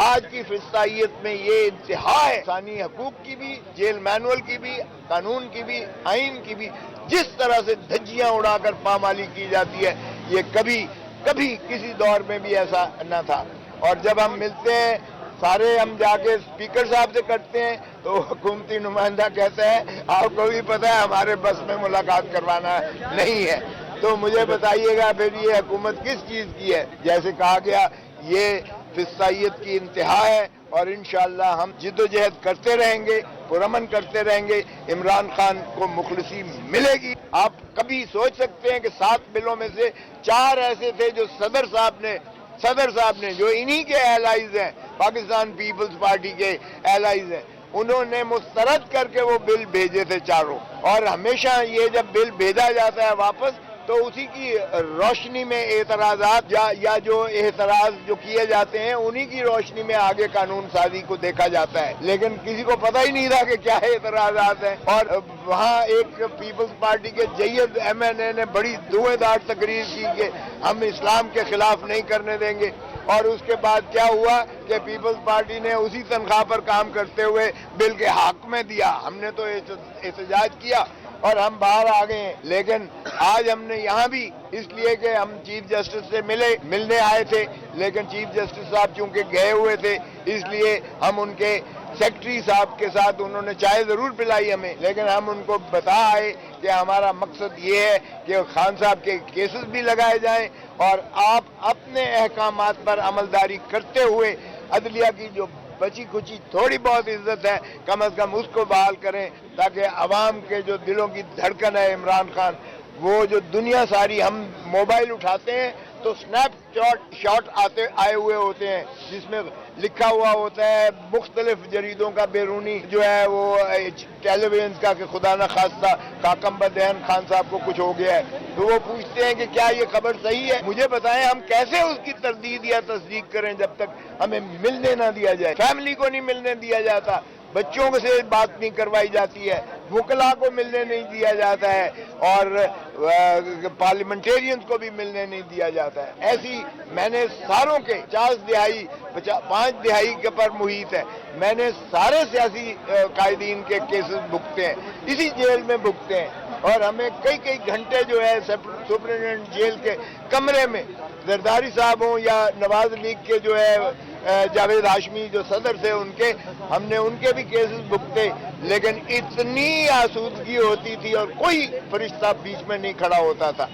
آج کی فلسطینیت میں یہ انتہا ہے، انسانی حقوق کی بھی، جیل مینول کی بھی، قانون کی بھی، آئین کی بھی، جس طرح سے دھجیاں اڑا کر پامالی کی جاتی ہے، یہ کبھی کسی دور میں بھی ایسا نہ تھا۔ اور جب ہم ملتے ہیں سارے، ہم جا کے اسپیکر صاحب سے کرتے ہیں تو حکومتی نمائندہ کہتا ہے آپ کو بھی پتہ ہے ہمارے بس میں ملاقات کروانا نہیں ہے۔ تو مجھے بتائیے گا پھر یہ حکومت کس چیز کی ہے؟ جیسے کہا گیا یہ فسطائیت کی انتہا ہے، اور انشاءاللہ ہم جد و جہد کرتے رہیں گے، پرامن کرتے رہیں گے، عمران خان کو مخلصی ملے گی۔ آپ کبھی سوچ سکتے ہیں کہ 7 بلوں میں سے 4 ایسے تھے جو صدر صاحب نے جو انہی کے ایلائز ہیں، پاکستان پیپلز پارٹی کے ایلائز ہیں، انہوں نے مسترد کر کے وہ بل بھیجے تھے چاروں۔ اور ہمیشہ یہ جب بل بھیجا جاتا ہے واپس تو اسی کی روشنی میں اعتراضات یا جو اعتراض جو کیے جاتے ہیں انہی کی روشنی میں آگے قانون سازی کو دیکھا جاتا ہے، لیکن کسی کو پتہ ہی نہیں تھا کہ کیا اعتراضات ہیں۔ اور وہاں ایک پیپلز پارٹی کے جید ایم این اے نے بڑی دھویں دھار تقریر کی کہ ہم اسلام کے خلاف نہیں کرنے دیں گے، اور اس کے بعد کیا ہوا کہ پیپلز پارٹی نے اسی تنخواہ پر کام کرتے ہوئے بل کے حق میں دیا۔ ہم نے تو احتجاج کیا اور ہم باہر آ گئے ہیں، لیکن آج ہم نے یہاں بھی اس لیے کہ ہم چیف جسٹس سے ملنے آئے تھے، لیکن چیف جسٹس صاحب چونکہ گئے ہوئے تھے اس لیے ہم ان کے سیکرٹری صاحب کے ساتھ، انہوں نے چائے ضرور پلائی ہمیں، لیکن ہم ان کو بتا آئے کہ ہمارا مقصد یہ ہے کہ خان صاحب کے کیسز بھی لگائے جائیں، اور آپ اپنے احکامات پر عملداری کرتے ہوئے عدلیہ کی جو بچی کچی تھوڑی بہت عزت ہے کم از کم اس کو بحال کریں، تاکہ عوام کے جو دلوں کی دھڑکن ہے عمران خان، وہ جو دنیا ساری، ہم موبائل اٹھاتے ہیں تو سنیپ شاٹ آئے ہوئے ہوتے ہیں جس میں لکھا ہوا ہوتا ہے مختلف جریدوں کا، بیرونی جو ہے وہ ٹیلی ویژن کا، کہ خدا نہ خواستہ خاکم بدین خان صاحب کو کچھ ہو گیا ہے، تو وہ پوچھتے ہیں کہ کیا یہ خبر صحیح ہے؟ مجھے بتائیں ہم کیسے اس کی تردید یا تصدیق کریں جب تک ہمیں ملنے نہ دیا جائے؟ فیملی کو نہیں ملنے دیا جاتا، بچوں سے بات نہیں کروائی جاتی ہے، وکلاء کو ملنے نہیں دیا جاتا ہے، اور پارلیمنٹیرینز کو بھی ملنے نہیں دیا جاتا ہے۔ ایسی میں نے ساروں کے 5 دہائی کے پر محیط ہے، میں نے سارے سیاسی قائدین کے کیسز بھگتے ہیں، اسی جیل میں بھگتے ہیں، اور ہمیں کئی گھنٹے جو ہے سپرنٹینڈنٹ جیل کے کمرے میں، زرداری صاحب ہوں یا نواز لیگ کے جو ہے جاوید ہاشمی جو صدر تھے ہم نے ان کے بھی کیسز بھگتے، لیکن اتنی آسودگی ہوتی تھی اور کوئی فرشتہ بیچ میں نہیں کھڑا ہوتا تھا۔